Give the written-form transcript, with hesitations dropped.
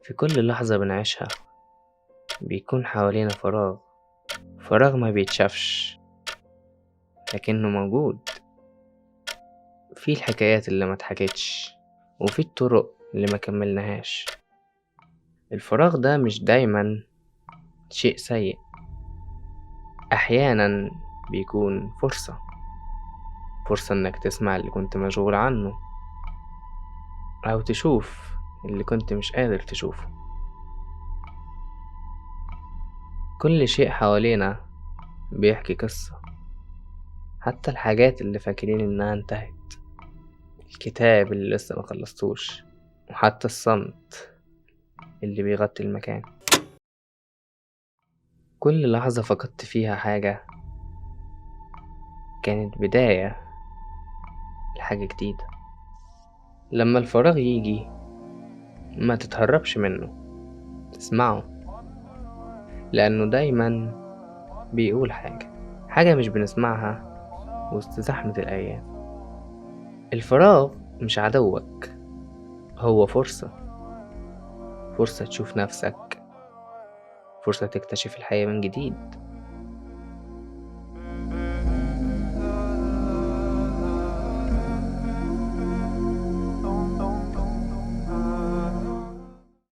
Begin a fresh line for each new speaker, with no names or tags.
في كل لحظة بنعيشها بيكون حوالينا فراغ ما بيتشافش لكنه موجود. في الحكايات اللي ما اتحكتش وفي الطرق اللي ما كملناهاش. الفراغ ده مش دايما شيء سيء، احيانا بيكون فرصة انك تسمع اللي كنت مشغول عنه او تشوف اللي كنت مش قادر تشوفه. كل شيء حوالينا بيحكي قصة، حتى الحاجات اللي فاكرين انها انتهت، الكتاب اللي لسه ما خلصتوش، وحتى الصمت اللي بيغطي المكان. كل لحظة فقدت فيها حاجة كانت بداية لحاجة جديدة. لما الفراغ يجي ما تتهربش منه، تسمعه، لأنه دايما بيقول حاجة مش بنسمعها وسط زحمة الأيام. الفراغ مش عدوك، هو فرصة تشوف نفسك، فرصة تكتشف الحياة من جديد.